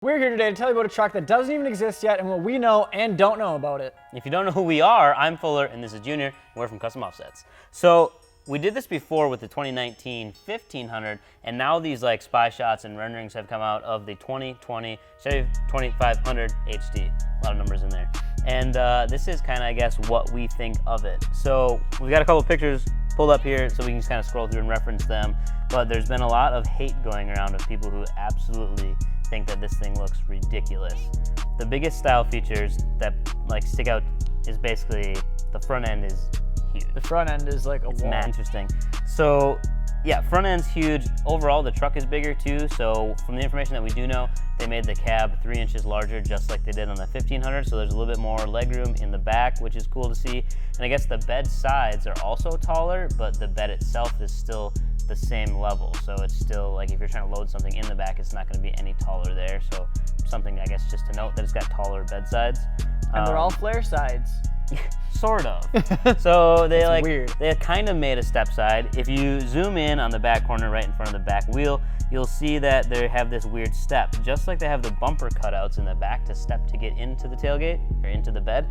We're here today to tell you about a truck that doesn't even exist yet and what we know and don't know about it. If you don't know who we are, I'm Fuller and this is Junior, and we're from Custom Offsets. So we did this before with the 2019 1500, and now these like spy shots and renderings have come out of the 2020 Chevy 2500 HD. A lot of numbers in there. And this is kind of, I guess, what we think of it. So we've got a couple pictures pulled up here so we can just kind of scroll through and reference them. But there's been a lot of hate going around of people who absolutely think that this thing looks ridiculous. The biggest style features that like stick out is basically the front end is huge. The front end is like a wall. Mad interesting. So yeah, front end's huge. Overall, the truck is bigger too. So from the information that we do know, they made the cab 3 inches larger, just like they did on the 1500. So there's a little bit more legroom in the back, which is cool to see. And I guess the bed sides are also taller, but the bed itself is still the same level. So it's still like if you're trying to load something in the back, it's not going to be any taller there. So something I guess just to note that it's got taller bed sides. And they're all flare sides. Sort of. So they like weird. They kind of made a step side. If you zoom in on the back corner right in front of the back wheel, you'll see that they have this weird step. Just like they have the bumper cutouts in the back to step to get into the tailgate or into the bed,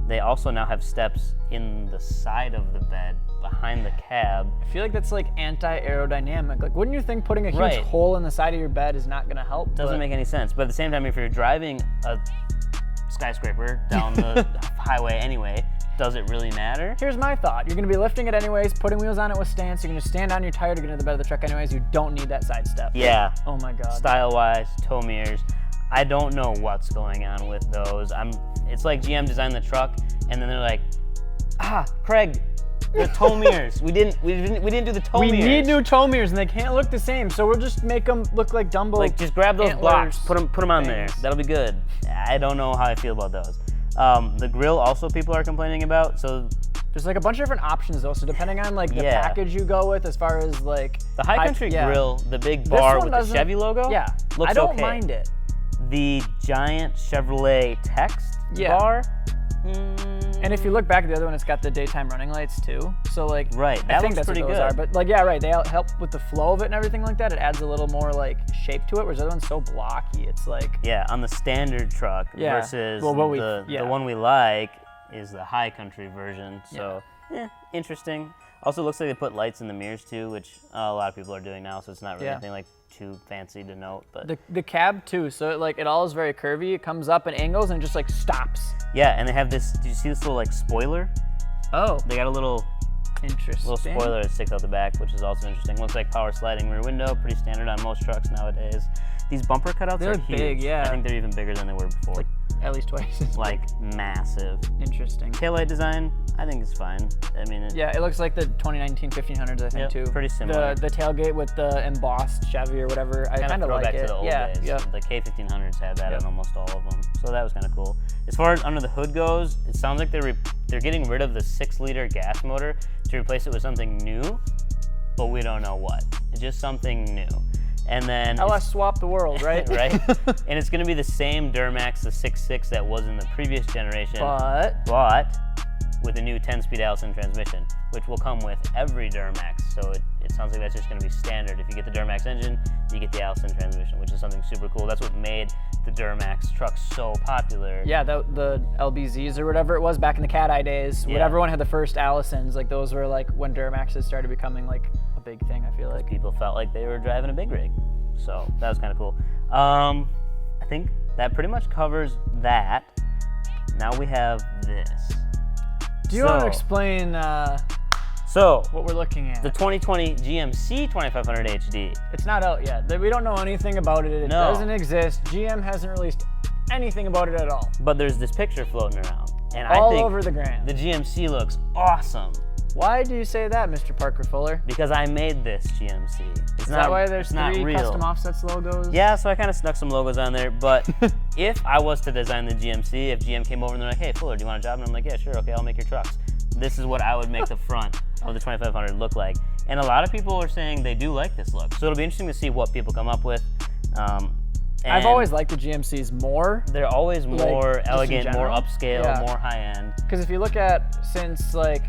they also now have steps in the side of the bed behind the cab. I feel like that's like anti-aerodynamic. Like, wouldn't you think putting a huge hole in the side of your bed is not going to help? Doesn't make any sense. But at the same time, if you're driving a skyscraper down the highway anyway, does it really matter? Here's my thought. You're going to be lifting it anyways, putting wheels on it with stance. You're going to stand on your tire to get into the bed of the truck anyways. You don't need that side step. Yeah. Oh my God. Style-wise, tow mirrors. I don't know what's going on with those. It's like GM designed the truck, and then they're like, Craig, the tow mirrors. We didn't do the tow mirrors. We need new tow mirrors, and they can't look the same. So we'll just make them look like Dumbo. Like just grab those blocks, put them on things. there. That'll be good. I don't know how I feel about those. The grill also people are complaining about. So there's like a bunch of different options though. So depending on like the package you go with, as far as like the High Country grill, the big bar with the Chevy logo, looks okay. I don't mind it. The giant Chevrolet text bar. And if you look back at the other one, it's got the daytime running lights too. So like, that looks pretty good. But like, yeah, right. They help with the flow of it and everything like that. It adds a little more like shape to it, whereas the other one's so blocky. It's like on the standard truck versus the one we like is the High Country version. So interesting. Also looks like they put lights in the mirrors too, which a lot of people are doing now. So it's not really anything like too fancy to note. But the cab too. So it all is very curvy. It comes up in angles and it just like stops. Yeah, and they have this. Do you see this little like spoiler? Oh. They got a little spoiler that sticks out the back, which is also interesting. Looks like power sliding rear window, pretty standard on most trucks nowadays. These bumper cutouts are huge. Big, yeah. I think they're even bigger than they were before. Like, at least twice. Like massive. Interesting. Taillight design, I think it's fine. I mean, it looks like the 2019 1500s, I think too. Pretty similar. The tailgate with the embossed Chevy or whatever, I kind of like it. To the old days. The K1500s had that on almost all of them, so that was kind of cool. As far as under the hood goes, it sounds like they're getting rid of the 6-liter gas motor to replace it with something new, but we don't know what. It's just something new. And then LS swap the world, right? Right. And it's going to be the same Duramax, the 6.6 that was in the previous generation, but with a new 10-speed Allison transmission, which will come with every Duramax. So it sounds like that's just going to be standard. If you get the Duramax engine, you get the Allison transmission, which is something super cool. That's what made the Duramax trucks so popular. Yeah, the LBZs or whatever it was back in the Cat Eye days, when everyone had the first Allisons, like those were like when Duramaxes started becoming like a big thing, I feel like. People felt like they were driving a big rig. So that was kind of cool. I think that pretty much covers that. Now we have this. Do you want to explain what we're looking at? The 2020 GMC 2500 HD. It's not out yet. We don't know anything about it. It doesn't exist. GM hasn't released anything about it at all. But there's this picture floating around. And all I think over the gram. The GMC looks awesome. Why do you say that, Mr. Parker Fuller? Because I made this GMC. Is that why there's 3 Custom Offsets logos? Yeah, so I kind of snuck some logos on there. But if I was to design the GMC, if GM came over and they're like, hey, Fuller, do you want a job? And I'm like, yeah, sure, okay, I'll make your trucks. This is what I would make the front of the 2500 look like. And a lot of people are saying they do like this look. So it'll be interesting to see what people come up with. I've always liked the GMCs more. They're always more elegant, more upscale, more high-end. Because if you look at since like,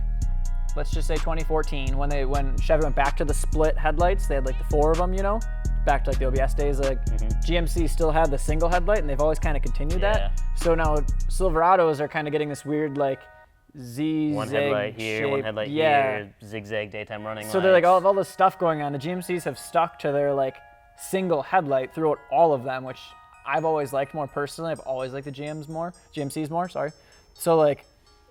let's just say 2014, when Chevy went back to the split headlights, they had like the 4 of them, you know? back to like the OBS days, like GMC still had the single headlight, and they've always kind of continued that. So now Silverados are kind of getting this weird like zigzag one headlight here, shape. one headlight here, zigzag daytime running lights. So they're like all this stuff going on. The GMCs have stuck to their like single headlight throughout all of them, which I've always liked more personally. I've always liked the GMCs more, sorry. So like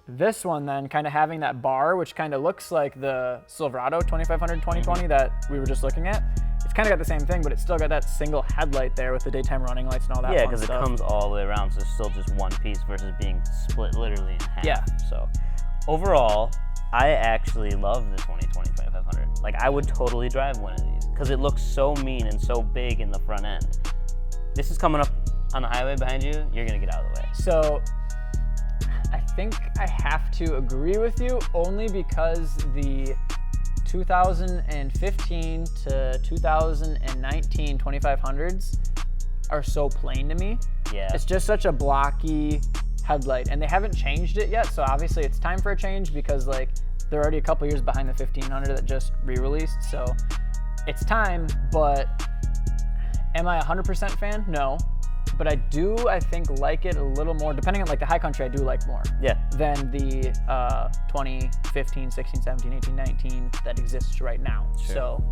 this one then kind of having that bar, which kind of looks like the Silverado 2500 2020 that we were just looking at. It's kind of got the same thing, but it's still got that single headlight there with the daytime running lights and all that. Yeah, because it comes all the way around, so it's still just one piece versus being split literally in half. Yeah. So overall, I actually love the 2020 2500. Like, I would totally drive one of these because it looks so mean and so big in the front end. This is coming up on the highway behind you. You're gonna get out of the way. So I think I have to agree with you only because the 2015 to 2019 2500s are so plain to me. Yeah. It's just such a blocky headlight, and they haven't changed it yet, so obviously it's time for a change because like they're already a couple years behind the 1500 that just re-released, so it's time. But am I a 100% fan? No. But I think like it a little more, depending on like the high country, I do like more. Yeah. Than the 2015, 16, 17, 18, 19 that exists right now. Sure. So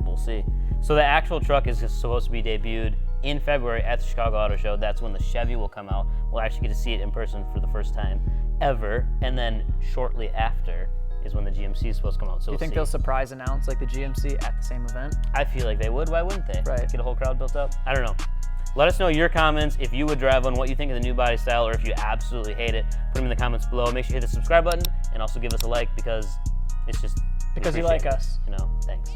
we'll see. So the actual truck is just supposed to be debuted in February at the Chicago Auto Show. That's when the Chevy will come out. We'll actually get to see it in person for the first time ever. And then shortly after is when the GMC is supposed to come out. So do you think they'll surprise announce like the GMC at the same event? I feel like they would. Why wouldn't they? Right. Get a whole crowd built up? I don't know. Let us know your comments, if you would drive one, what you think of the new body style, or if you absolutely hate it. Put them in the comments below. Make sure you hit the subscribe button and also give us a like because it's just... Because you like us. You know, thanks.